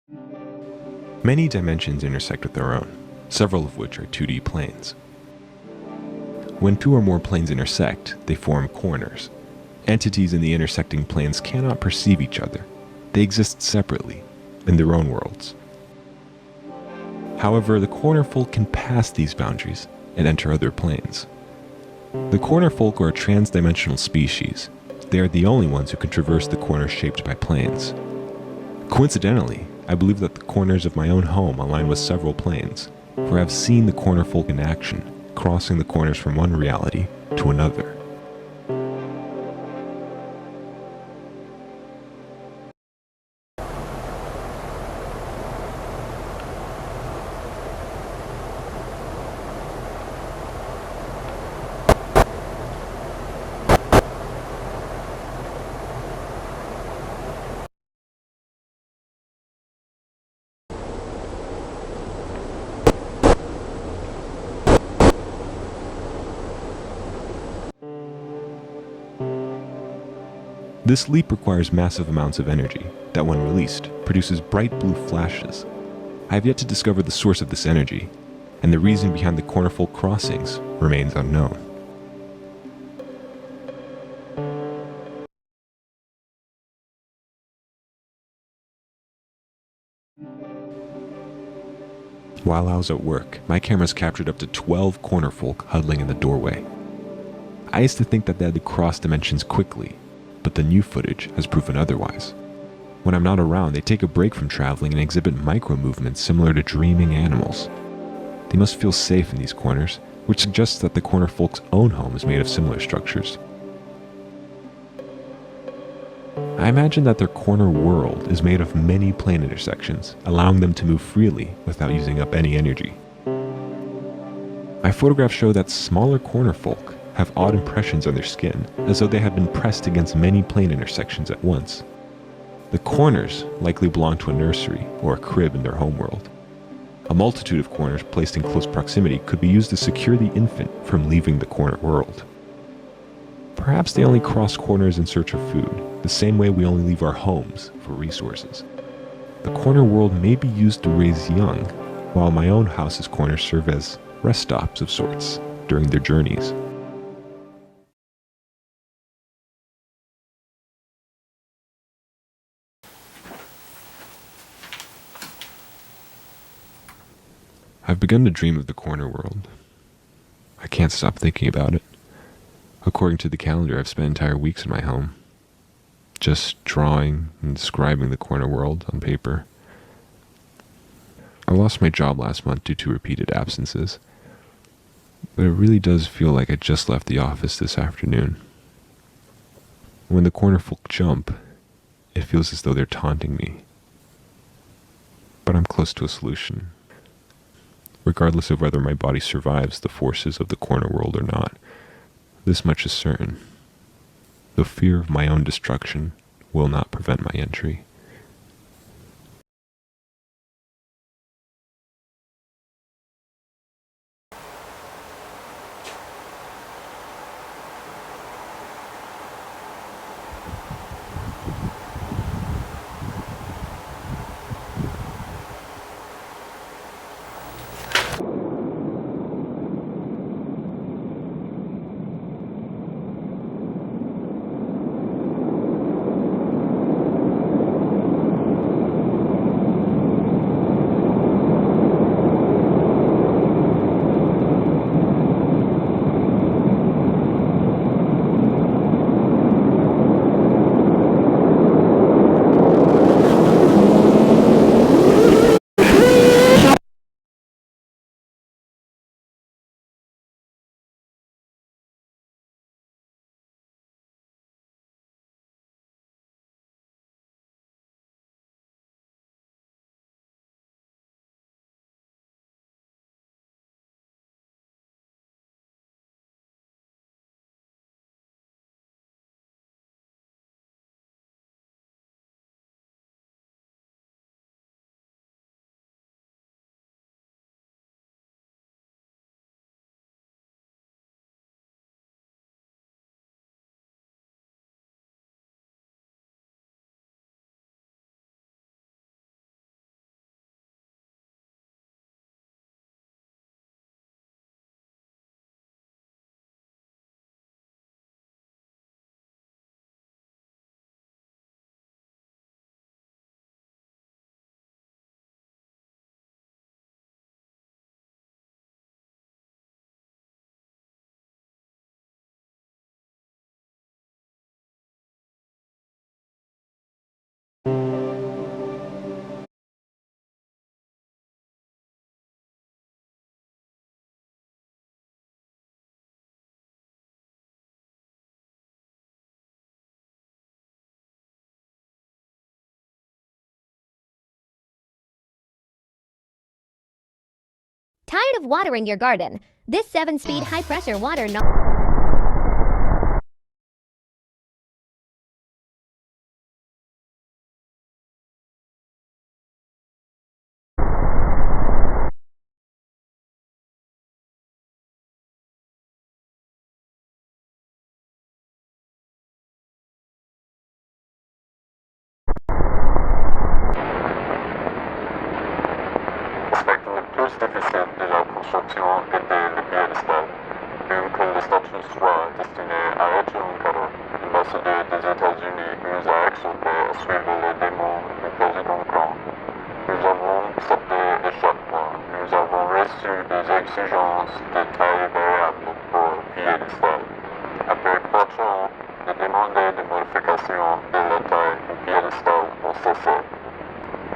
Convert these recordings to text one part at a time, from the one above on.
Many dimensions intersect with their own, several of which are 2D planes. When two or more planes intersect, they form corners. Entities in the intersecting planes cannot perceive each other. They exist separately, in their own worlds. However, the corner folk can pass these boundaries and enter other planes. The corner folk are a trans-dimensional species. They are the only ones who can traverse the corners shaped by planes. Coincidentally, I believe that the corners of my own home align with several planes, for I have seen the corner folk in action, crossing the corners from one reality to another. This leap requires massive amounts of energy that, when released, produces bright blue flashes. I have yet to discover the source of this energy, and the reason behind the cornerfolk crossings remains unknown. While I was at work, my cameras captured up to 12 cornerfolk huddling in the doorway. I used to think that they had to cross dimensions quickly, but the new footage has proven otherwise. When I'm not around, they take a break from traveling and exhibit micro-movements similar to dreaming animals. They must feel safe in these corners, which suggests that the corner folk's own home is made of similar structures. I imagine that their corner world is made of many plane intersections, allowing them to move freely without using up any energy. My photographs show that smaller corner folk have odd impressions on their skin, as though they had been pressed against many plane intersections at once. The corners likely belong to a nursery or a crib in their homeworld. A multitude of corners placed in close proximity could be used to secure the infant from leaving the corner world. Perhaps they only cross corners in search of food, the same way we only leave our homes for resources. The corner world may be used to raise young, while my own house's corners serve as rest stops of sorts during their journeys. I've begun to dream of the corner world. I can't stop thinking about it. According to the calendar, I've spent entire weeks in my home, just drawing and describing the corner world on paper. I lost my job last month due to repeated absences, but it really does feel like I just left the office this afternoon. When the corner folk jump, it feels as though they're taunting me. But I'm close to a solution. Regardless of whether my body survives the forces of the corner world or not, this much is certain. The fear of my own destruction will not prevent my entry. Tired of watering your garden? This 7-speed high-pressure water L'aspetto più difficile della construction était le piédestal. Bien que le statue soit destinée à être un cadeau, l'ambassadeur des États-Unis nous a exhortés à suivre les démons du président Trump. Nous avons accepté l'échappement. Nous avons reçu des exigences de taille variable pour le piédestal. Après 4 ans de demander des modifications de la taille du piédestal ont cessé.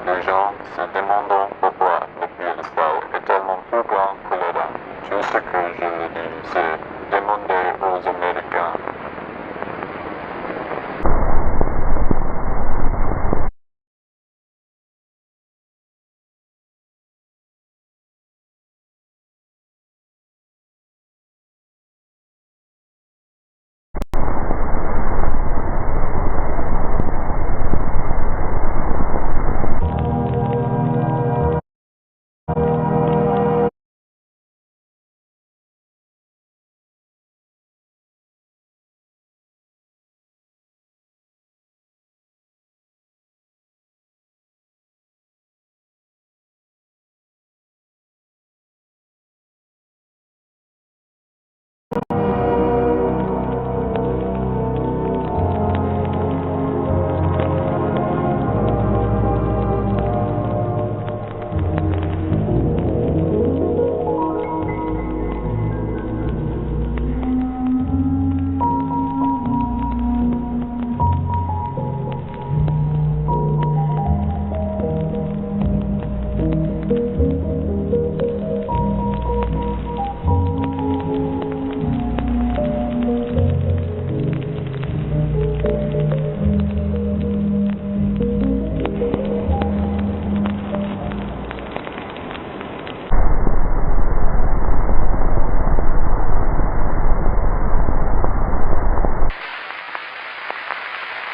Les gens se demandent pourquoi le piédestal est tellement plus grand que les dames. Tout ce que je veux dire, c'est demander aux Américains.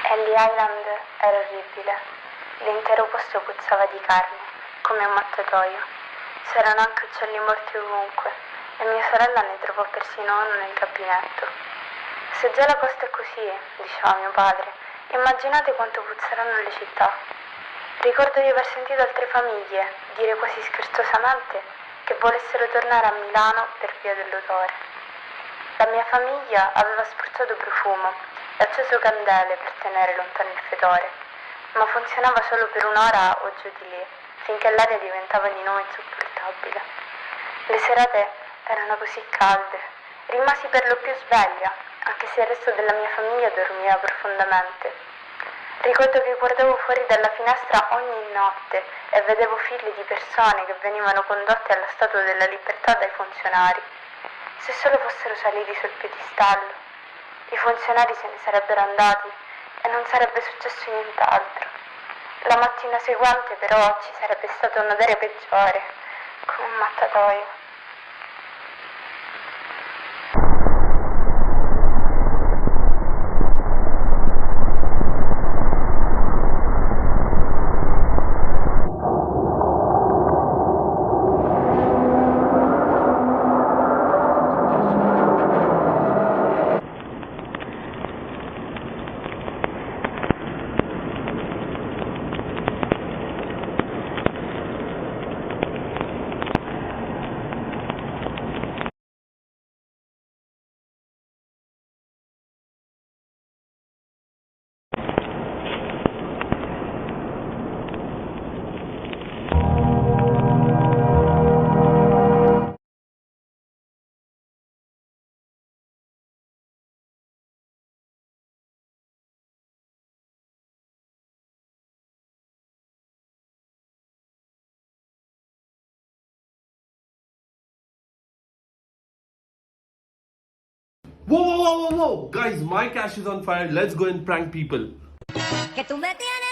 Ellie Island era orribile. L'intero posto puzzava di carne, come un mattatoio. C'erano anche uccelli morti ovunque e mia sorella ne trovò persino uno nel gabinetto. Se già la costa è così, diceva mio padre, immaginate quanto puzzeranno le città. Ricordo di aver sentito altre famiglie dire quasi scherzosamente che volessero tornare a Milano per via dell'odore. La mia famiglia aveva spruzzato profumo e acceso candele per tenere lontano il fetore, ma funzionava solo per un'ora o giù di lì, finché l'aria diventava di nuovo insopportabile. Le serate erano così calde, rimasi per lo più sveglia, anche se il resto della mia famiglia dormiva profondamente. Ricordo che guardavo fuori dalla finestra ogni notte e vedevo file di persone che venivano condotte alla Statua della Libertà dai funzionari. Se solo fossero saliti sul piedistallo, i funzionari se ne sarebbero andati e non sarebbe successo nient'altro. La mattina seguente però ci sarebbe stato un odore peggiore, come un mattatoio. Whoa, whoa, whoa, whoa, whoa! Guys, my cache is on fire. Let's go and prank people. Que tú me tienes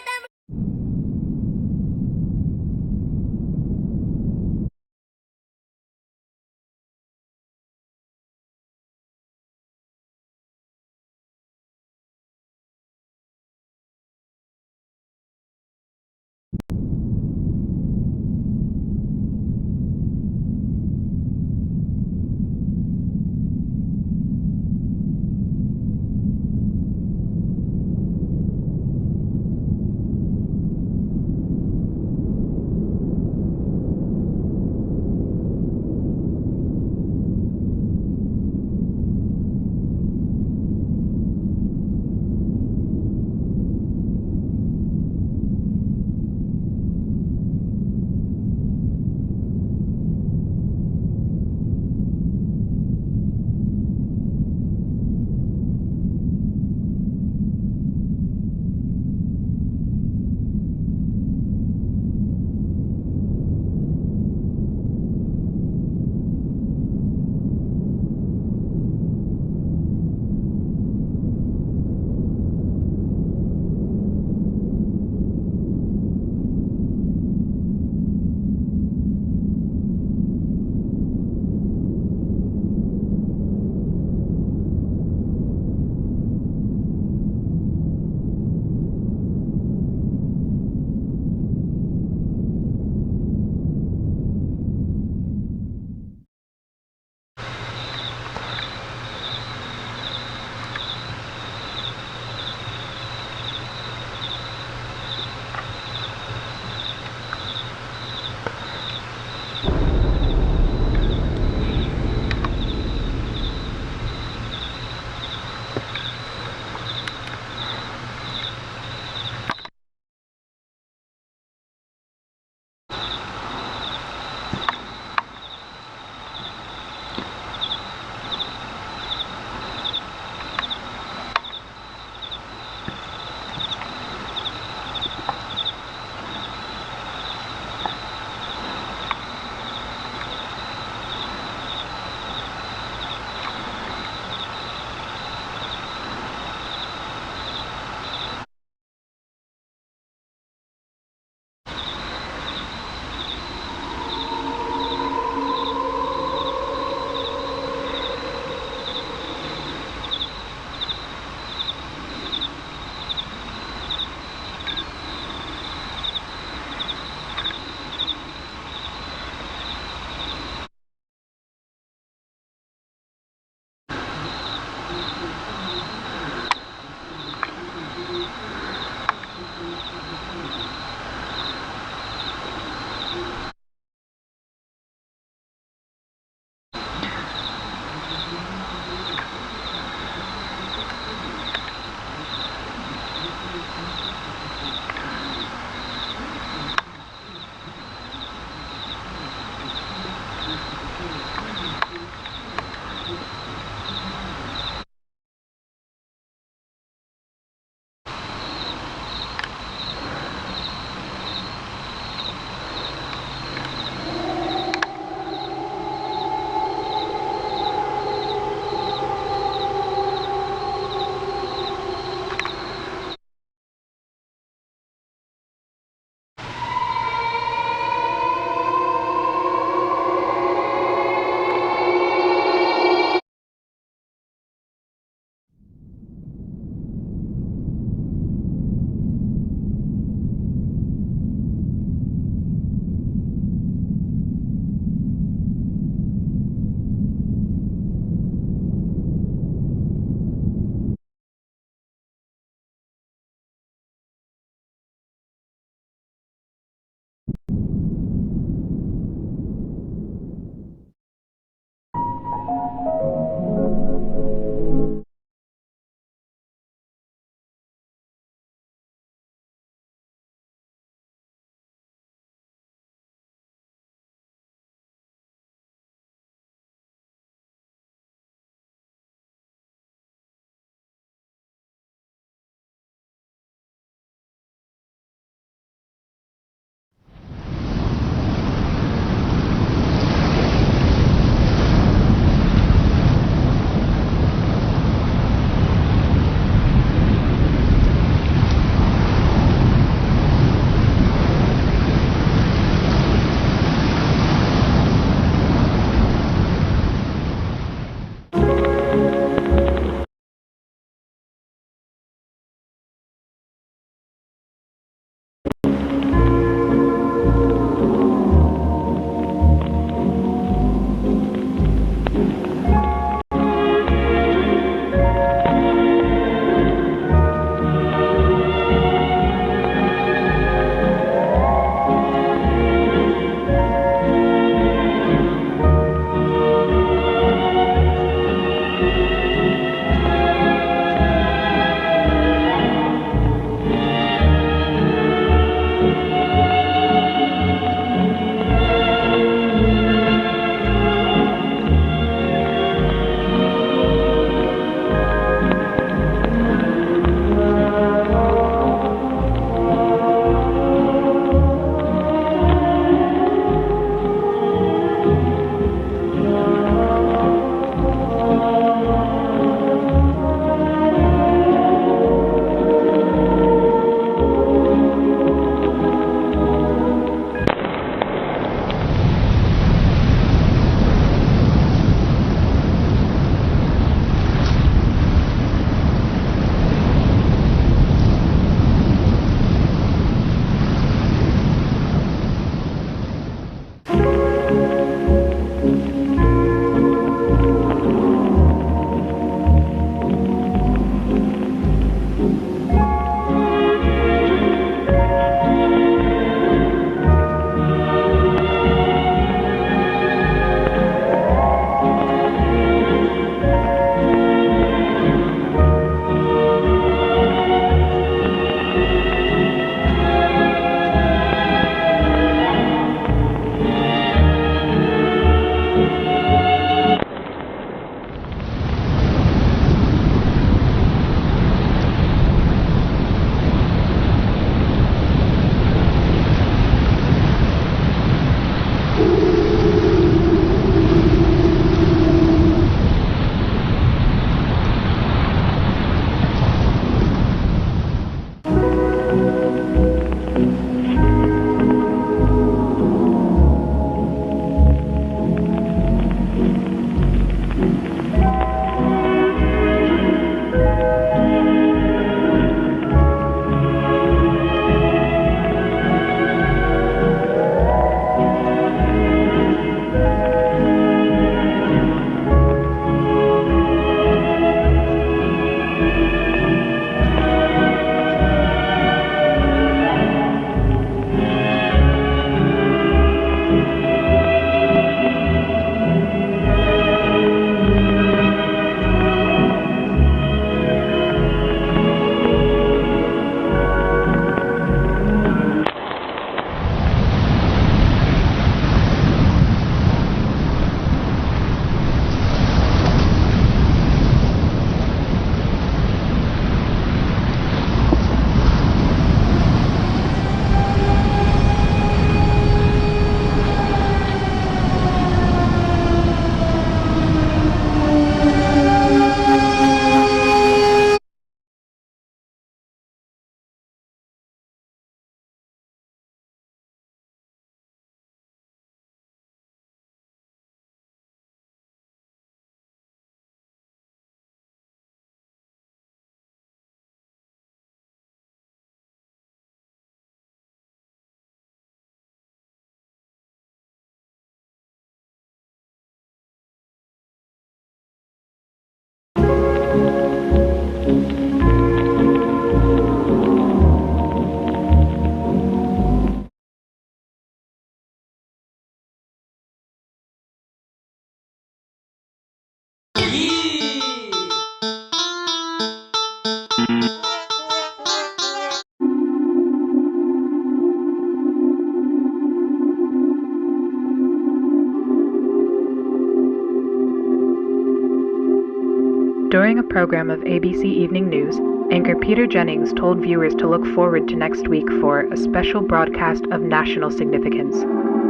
During a program of ABC Evening News, anchor Peter Jennings told viewers to look forward to next week for a special broadcast of national significance.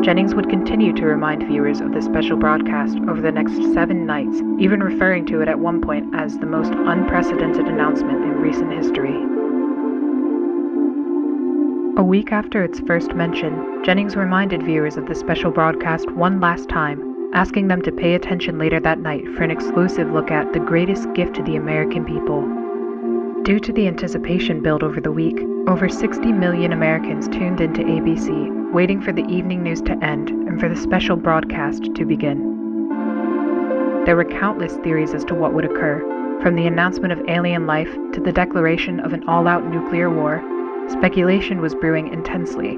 Jennings would continue to remind viewers of the special broadcast over the next 7 nights, even referring to it at one point as the most unprecedented announcement in recent history. A week after its first mention, Jennings reminded viewers of the special broadcast one last time, asking them to pay attention later that night for an exclusive look at the greatest gift to the American people. Due to the anticipation built over the week, over 60 million Americans tuned into ABC, waiting for the evening news to end and for the special broadcast to begin. There were countless theories as to what would occur, from the announcement of alien life to the declaration of an all-out nuclear war. Speculation was brewing intensely.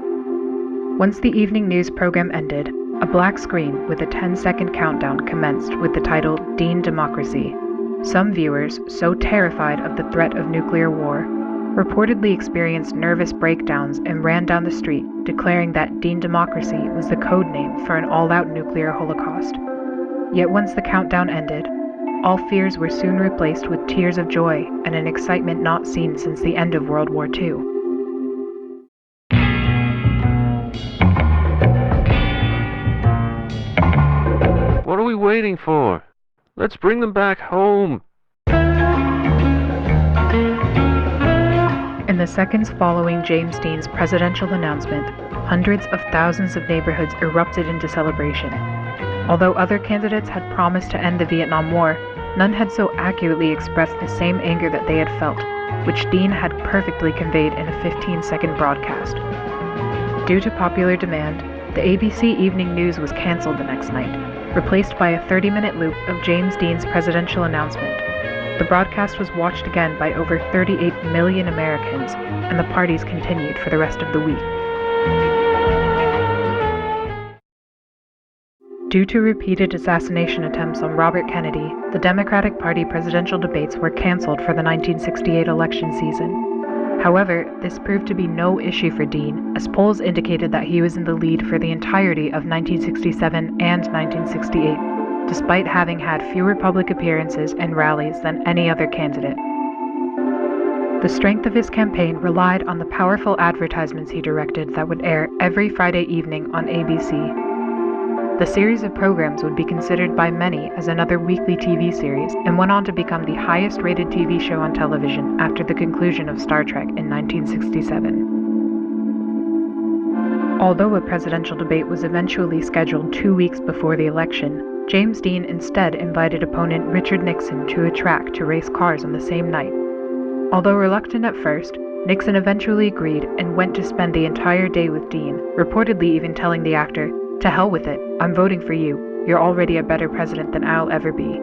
Once the evening news program ended, a black screen with a 10-second countdown commenced with the title Dean Democracy. Some viewers, so terrified of the threat of nuclear war, reportedly experienced nervous breakdowns and ran down the street, declaring that Dean Democracy was the code name for an all-out nuclear holocaust. Yet once the countdown ended, all fears were soon replaced with tears of joy and an excitement not seen since the end of World War II. What are we waiting for? Let's bring them back home. In the seconds following James Dean's presidential announcement, hundreds of thousands of neighborhoods erupted into celebration. Although other candidates had promised to end the Vietnam War, none had so accurately expressed the same anger that they had felt, which Dean had perfectly conveyed in a 15-second broadcast. Due to popular demand, the ABC Evening News was canceled the next night, replaced by a 30-minute loop of James Dean's presidential announcement. The broadcast was watched again by over 38 million Americans, and the parties continued for the rest of the week. Due to repeated assassination attempts on Robert Kennedy, the Democratic Party presidential debates were canceled for the 1968 election season. However, this proved to be no issue for Dean, as polls indicated that he was in the lead for the entirety of 1967 and 1968, despite having had fewer public appearances and rallies than any other candidate. The strength of his campaign relied on the powerful advertisements he directed that would air every Friday evening on ABC. The series of programs would be considered by many as another weekly TV series and went on to become the highest-rated TV show on television after the conclusion of Star Trek in 1967. Although a presidential debate was eventually scheduled 2 weeks before the election, James Dean instead invited opponent Richard Nixon to a track to race cars on the same night. Although reluctant at first, Nixon eventually agreed and went to spend the entire day with Dean, reportedly even telling the actor, "To hell with it, I'm voting for you. You're already a better president than I'll ever be."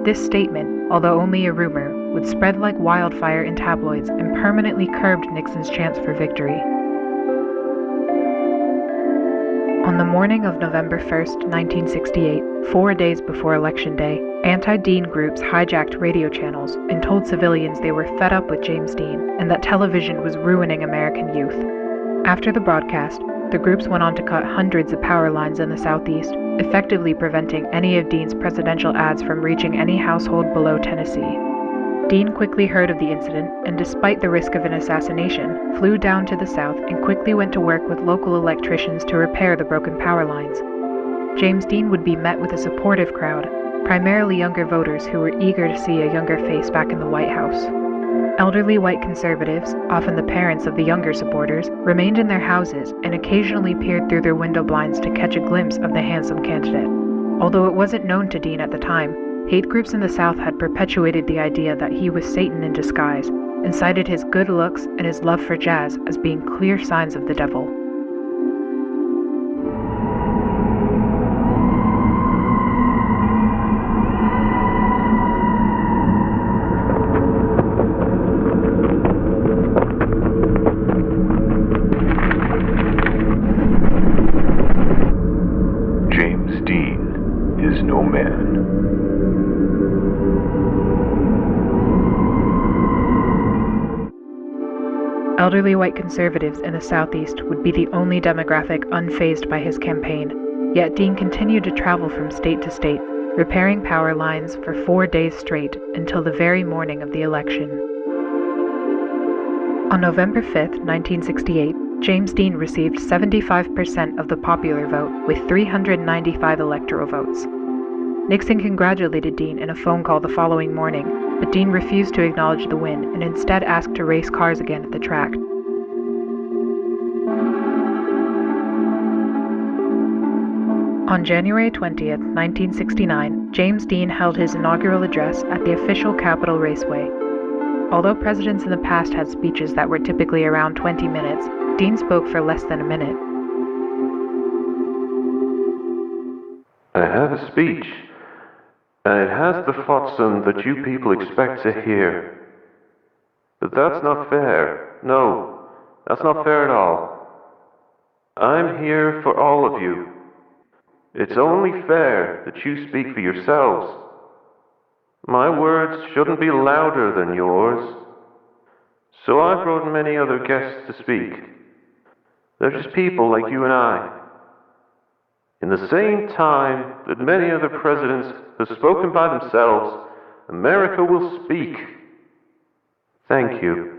This statement, although only a rumor, would spread like wildfire in tabloids and permanently curbed Nixon's chance for victory. On the morning of November 1st, 1968, 4 days before Election Day, anti-Dean groups hijacked radio channels and told civilians they were fed up with James Dean and that television was ruining American youth. After the broadcast, the groups went on to cut hundreds of power lines in the southeast, effectively preventing any of Dean's presidential ads from reaching any household below Tennessee. Dean quickly heard of the incident and, despite the risk of an assassination, flew down to the south and quickly went to work with local electricians to repair the broken power lines. James Dean would be met with a supportive crowd, primarily younger voters who were eager to see a younger face back in the White House. Elderly white conservatives, often the parents of the younger supporters, remained in their houses and occasionally peered through their window blinds to catch a glimpse of the handsome candidate. Although it wasn't known to Dean at the time, hate groups in the South had perpetuated the idea that he was Satan in disguise and cited his good looks and his love for jazz as being clear signs of the devil. Elderly white conservatives in the Southeast would be the only demographic unfazed by his campaign, yet Dean continued to travel from state to state, repairing power lines for 4 days straight until the very morning of the election. On November 5, 1968, James Dean received 75% of the popular vote with 395 electoral votes. Nixon congratulated Dean in a phone call the following morning, but Dean refused to acknowledge the win and instead asked to race cars again at the track. On January 20, 1969, James Dean held his inaugural address at the official Capitol Raceway. Although presidents in the past had speeches that were typically around 20 minutes, Dean spoke for less than a minute. I have a speech, and it has the flotsam that you people expect to hear. But that's not fair. No, that's not fair at all. I'm here for all of you. It's only fair that you speak for yourselves. My words shouldn't be louder than yours. So I brought many other guests to speak. They're just people like you and I. In the same time that many other presidents have spoken by themselves, America will speak. Thank you.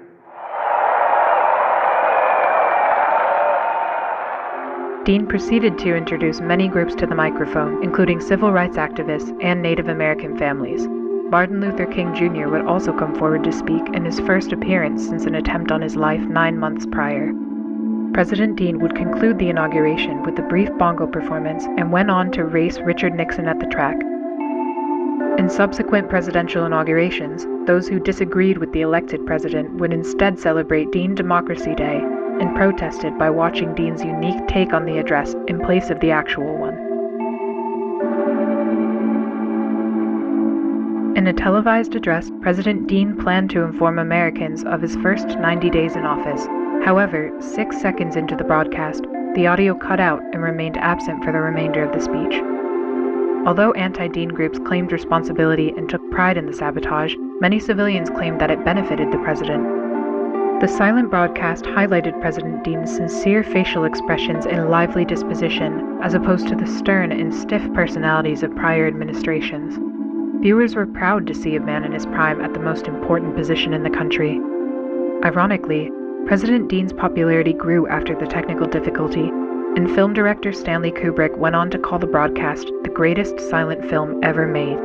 Dean proceeded to introduce many groups to the microphone, including civil rights activists and Native American families. Martin Luther King Jr. would also come forward to speak in his first appearance since an attempt on his life 9 months prior. President Dean would conclude the inauguration with a brief bongo performance and went on to race Richard Nixon at the track. In subsequent presidential inaugurations, those who disagreed with the elected president would instead celebrate Dean Democracy Day and protested by watching Dean's unique take on the address in place of the actual one. In a televised address, President Dean planned to inform Americans of his first 90 days in office. However, 6 seconds into the broadcast, the audio cut out and remained absent for the remainder of the speech. Although anti-Dean groups claimed responsibility and took pride in the sabotage, many civilians claimed that it benefited the president. The silent broadcast highlighted President Dean's sincere facial expressions and lively disposition, as opposed to the stern and stiff personalities of prior administrations. Viewers were proud to see a man in his prime at the most important position in the country. Ironically, President Dean's popularity grew after the technical difficulty, and film director Stanley Kubrick went on to call the broadcast the greatest silent film ever made.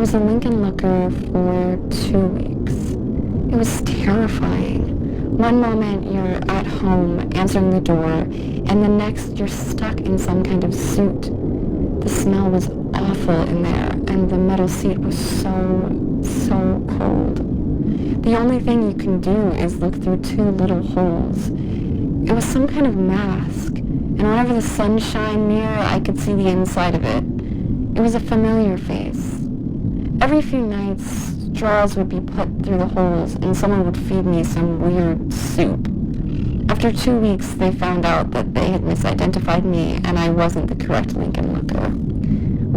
was a Lincoln Looker for 2 weeks. It was terrifying. One moment you're at home answering the door, and the next you're stuck in some kind of suit. The smell was awful in there, and the metal seat was so cold. The only thing you can do is look through 2 little holes. It was some kind of mask, and whenever the sun shined near, I could see the inside of it. It was a familiar face. Every few nights, straws would be put through the holes, and someone would feed me some weird soup. After 2 weeks, they found out that they had misidentified me, and I wasn't the correct Lincoln Looker.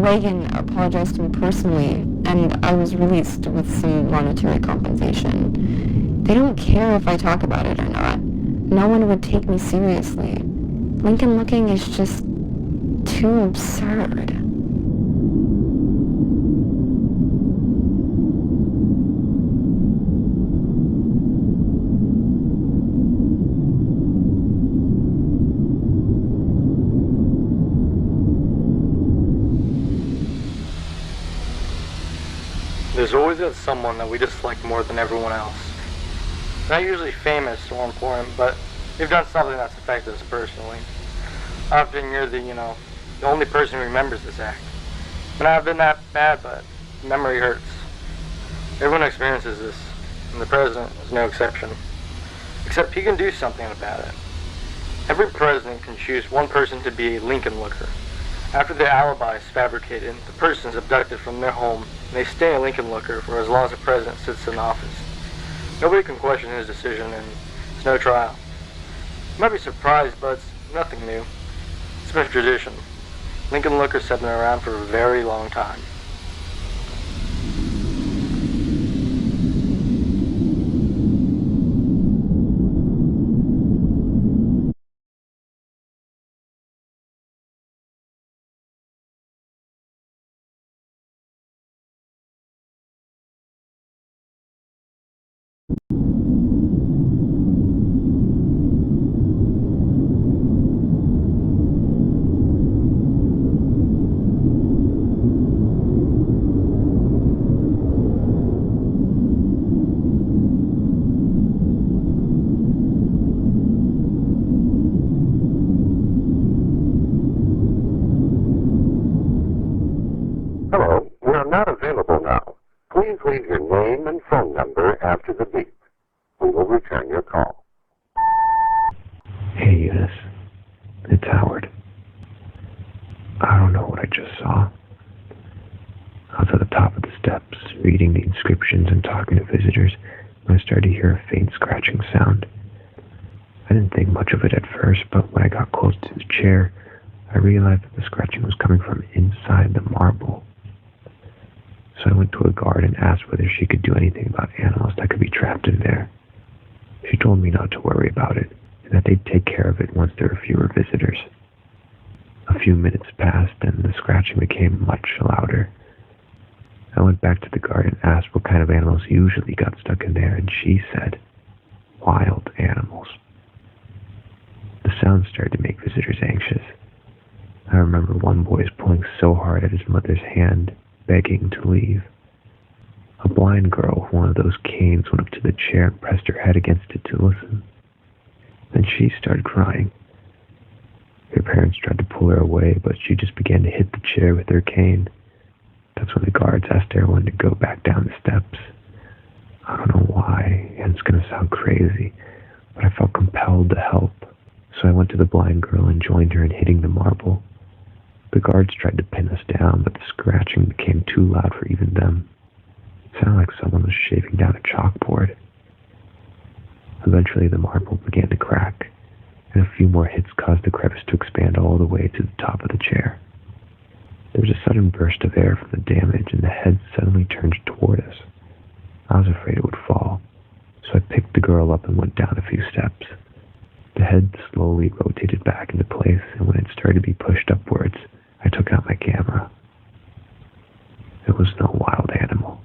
Reagan apologized to me personally, and I was released with some monetary compensation. They don't care if I talk about it or not. No one would take me seriously. Lincoln looking is just too absurd. There's always that someone that we dislike more than everyone else. Not usually famous or important, but they've done something that's affected us personally. Often you're the only person who remembers this act. It may not have been that bad, but memory hurts. Everyone experiences this, and the president is no exception. Except he can do something about it. Every president can choose one person to be a Lincoln Looker. After their alibi is fabricated, the person is abducted from their home, and they stay a Lincoln Looker for as long as the president sits in office. Nobody can question his decision, and there's no trial. You might be surprised, but it's nothing new. It's been a tradition. Lincoln Lookers have been around for a very long time. Hello, we are not available now. Please leave your name and phone number after the beep. We will return your call. Hey, Eunice. It's Howard. I don't know what I just saw. I was at the top of the steps, reading the inscriptions and talking to visitors, when I started to hear a faint scratching sound. I didn't think much of it at first, but when I got close to the chair, I realized that the scratching was coming from inside the marble. So I went to a guard and asked whether she could do anything about animals that could be trapped in there. She told me not to worry about it, and that they'd take care of it once there were fewer visitors. A few minutes passed, and the scratching became much louder. I went back to the guard and asked what kind of animals usually got stuck in there, and she said, wild animals. The sound started to make visitors anxious. I remember one boy pulling so hard at his mother's hand, begging to leave. A blind girl with one of those canes went up to the chair and pressed her head against it to listen. Then she started crying. Her parents tried to pull her away, but she just began to hit the chair with her cane. That's when the guards asked everyone to go back down the steps. I don't know why, and it's going to sound crazy, but I felt compelled to help. So I went to the blind girl and joined her in hitting the marble. The guards tried to pin us down, but the scratching became too loud for even them. It sounded like someone was shaving down a chalkboard. Eventually the marble began to crack, and a few more hits caused the crevice to expand all the way to the top of the chair. There was a sudden burst of air from the damage, and the head suddenly turned toward us. I was afraid it would fall, so I picked the girl up and went down a few steps. The head slowly rotated back into place, and when it started to be pushed upwards, I took out my camera. It was no wild animal.